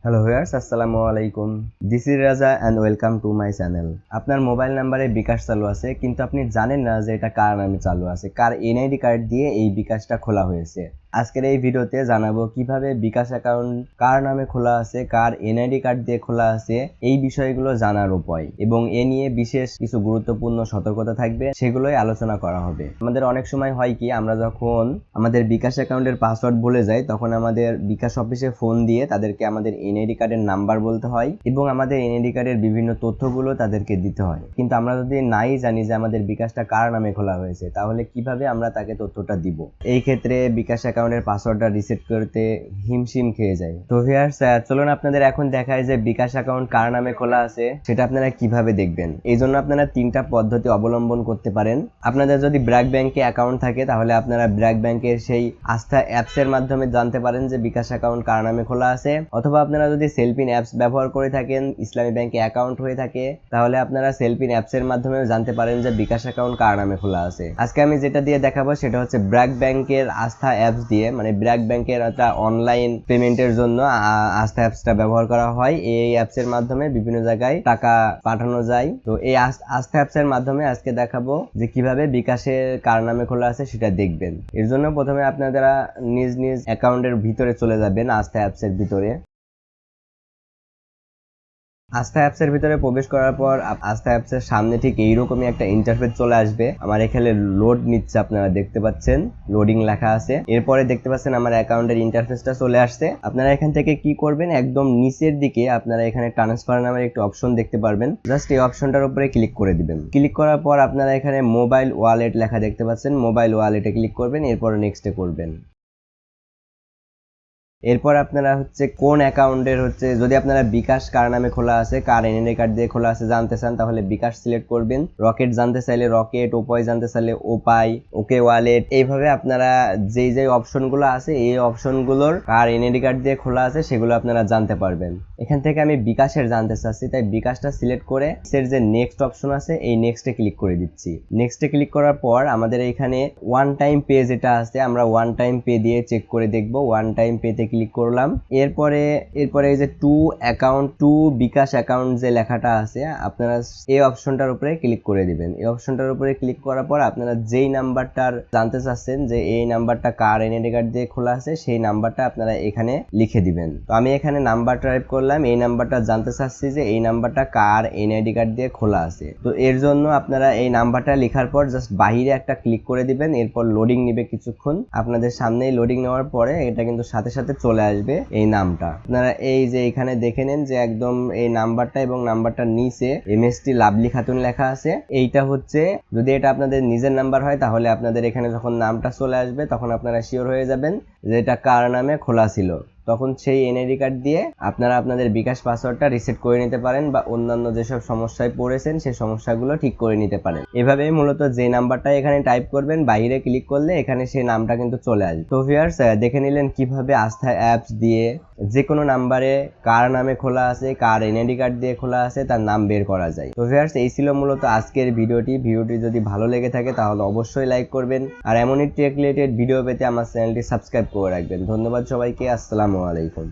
Hello viewers, আসসালামু আলাইকুম। This is রাজা and welcome to my channel. আপনার মোবাইল নাম্বারে বিকাশ চালু আছে, কিন্তু আপনি জানেন না যে এটা কার নামে চালু আছে, কার এনআইডি কার্ড দিয়ে এই বিকাশটা খোলা হয়েছে। আজকের এই ভিডিওতে জানাবো কিভাবে বিকাশ অ্যাকাউন্ট কার নামে খোলা আছে, কার এনআইডি কার্ড দিয়ে খোলা আছে, এই বিষয়গুলো জানার উপায় এবং এ নিয়ে বিশেষ কিছু গুরুত্বপূর্ণ সতর্কতা থাকবে, সেগুলোই আলোচনা করা হবে। আমাদের অনেক সময় হয় কি, আমরা যখন আমাদের বিকাশ অ্যাকাউন্টের পাসওয়ার্ড ভুলে যাই, তখন আমাদের বিকাশ অফিসে ফোন দিয়ে তাদেরকে আমাদের এনআইডি কার্ডের নাম্বার বলতে হয় এবং আমাদের এনআইডি কার্ডের বিভিন্ন তথ্যগুলো তাদেরকে দিতে হয়। কিন্তু আমরা যদি নাই জানি যে আমাদের বিকাশটা কার নামে খোলা হয়েছে, তাহলে কিভাবে আমরা তাকে তথ্যটা দিব? এই ক্ষেত্রে বিকাশ অ্যাকাউন্টের পাসওয়ার্ডটা রিসেট করতে হিমশিম খেয়ে যায়। তো ভিউয়ার্স, চলুন আপনাদের এখন দেখায় যে বিকাশ অ্যাকাউন্ট কার নামে খোলা আছে সেটা আপনারা কিভাবে দেখবেন। এই জন্য আপনারা তিনটা পদ্ধতি অবলম্বন করতে পারেন। আপনাদের যদি ব্র্যাক ব্যাংকে অ্যাকাউন্ট থাকে, তাহলে আপনারা ব্র্যাক ব্যাংকের সেই আস্থা অ্যাপসের মাধ্যমে জানতে পারেন যে বিকাশ অ্যাকাউন্ট কার নামে খোলা আছে। অথবা আপনারা যদি সেলফিন অ্যাপস ব্যবহার করে থাকেন, ইসলামী ব্যাংকে অ্যাকাউন্ট হয়ে থাকে, তাহলে আপনারা সেলফিন অ্যাপসের মাধ্যমে জানতে পারেন যে বিকাশ অ্যাকাউন্ট কার নামে খোলা আছে। আজকে আমি যেটা দিয়ে দেখাবো সেটা হচ্ছে ব্র্যাক ব্যাংকের আস্থা অ্যাপস দিয়ে, মানে ব্র্যাক ব্যাংকের একটা অনলাইন পেমেন্টের জন্য আস্থা অ্যাপসটা ব্যবহার করা হয়। এই অ্যাপসের মাধ্যমে বিভিন্ন জায়গায় টাকা পাঠানো যায়। তো এই আস্থা অ্যাপসের মাধ্যমে আজকে দেখাবো যে কিভাবে বিকাশের কার নামে খোলা আছে সেটা দেখবেন। এর জন্য প্রথমে আপনারা নিজ নিজ অ্যাকাউন্টের ভিতরে চলে যাবেন, আস্থা অ্যাপসের ভিতরে। আস্থা অ্যাপসের ভিতরে প্রবেশ করার পর আস্থা অ্যাপসের সামনে ঠিক এইরকমই একটা ইন্টারফেস চলে আসবে। আমার এখানে লোড নিচ্ছে, আপনারা দেখতে পাচ্ছেন লোডিং লেখা আছে। এরপরে দেখতে পাচ্ছেন আমার অ্যাকাউন্টের ইন্টারফেসটা চলে আসছে। আপনারা এখান থেকে কি করবেন, একদম নিচের দিকে আপনারা এখানে ট্রান্সফার নামের একটি অপশন দেখতে পারবেন। জাস্ট এই অপশনটার উপরে ক্লিক করে দিবেন। ক্লিক করার পর আপনারা এখানে মোবাইল ওয়ালেট লেখা দেখতে পাচ্ছেন, মোবাইল ওয়ালেটে ক্লিক করবেন, এরপর নেক্সটে করবেন। এরপর আপনারা কোন অ্যাকাউন্টের যদি আপনারা বিকাশ কার নামে খোলা আছে, কার এনআইডি কার্ড দিয়ে খোলা আছে জানতে চান, তাহলে বিকাশ সিলেক্ট করবেন। রকেট জানতে চাইলে রকেট, ওপাই জানতে চাইলে ওপাই, ওকে ওয়ালেট, এইভাবে আপনারা যেই অপশনগুলো আছে এই অপশনগুলোর কার এনআইডি কার্ড দিয়ে খোলা আছে সেগুলো আপনারা জানতে পারবেন। এখান থেকে আমি বিকাশের জানতে চাচ্ছি, তাই বিকাশটা সিলেক্ট করে এর যে নেক্সট অপশন আছে এই নেক্সটে ক্লিক করে দিচ্ছি। নেক্সটে ক্লিক করার পর আমাদের এখানে ওয়ান টাইম পে যেটা আছে, আমরা ওয়ান টাইম পে দিয়ে চেক করে দেখব। ওয়ান টাইম পেতে ক্লিক করলাম। এরপরে এই যে to account, to bKash account যে লেখাটা আছে, আপনারা এই অপশনটার উপরে ক্লিক করে দিবেন। এই অপশনটার উপরে ক্লিক করার পর আপনারা যেই নাম্বারটার জানতে চাচ্ছেন যে এই নাম্বারটা কার এনআইডি কার্ড দিয়ে খোলা আছে, সেই নাম্বারটা আপনারা এখানে লিখে দিবেন। তো আমি এখানে নাম্বার টাইপ করলাম, এই নাম্বারটা জানতে চাচ্ছি যে এই নাম্বারটা কার এনআইডি কার্ড দিয়ে খোলা আছে। তো এর জন্য আপনারা এই নাম্বারটা লেখার পর জাস্ট বাহিরে একটা ক্লিক করে দিবেন। এরপর লোডিং নেবে কিছুক্ষণ। আপনাদের সামনেই লোডিং নেওয়ার পরে এটা কিন্তু সাথে সাথে চলে আসবে এই নামটা। আপনারা এই যে এখানে দেখে নেন যে একদম এই নাম্বারটা এবং নাম্বারটার নিচে এমএসটি লাভলি খাতুন লেখা আছে। এইটা যদি এটা আপনাদের নিজের নাম্বার হয়, তাহলে আপনাদের এখানে যখন নামটা চলে আসবে তখন আপনারা শিওর হয়ে যাবেন যে এটা কার নামে খোলা ছিল। তখন সেই এনআইডি কার্ড দিয়ে আপনারা আপনাদের বিকাশ পাসওয়ার্ডটা রিসেট করে নিতে পারেন বা অন্যান্য যেসব সমস্যায় পড়েছেন সেই সমস্যাগুলো ঠিক করে নিতে পারেন। এভাবেই মূলত যে নাম্বারটা এখানে টাইপ করবেন, বাইরে ক্লিক করলে এখানে সেই নামটা কিন্তু চলে আসবে। তো ভিউয়ার্স, দেখে নিলেন কিভাবে আস্থা অ্যাপস দিয়ে যে কোনো নাম্বারে কার নামে খোলা আছে, কার এনআইডি কার্ড দিয়ে খোলা আছে তার নাম বের করা যায়। তো ভিউয়ার্স, এই ছিল মূলত আজকের ভিডিওটি যদি ভালো লেগে থাকে তাহলে অবশ্যই লাইক করবেন, আর এমনই টেক রিলেটেড ভিডিও পেতে আমার চ্যানেলটি সাবস্ক্রাইব করে রাখবেন। ধন্যবাদ সবাইকে, আসসালামু আলাইকুম।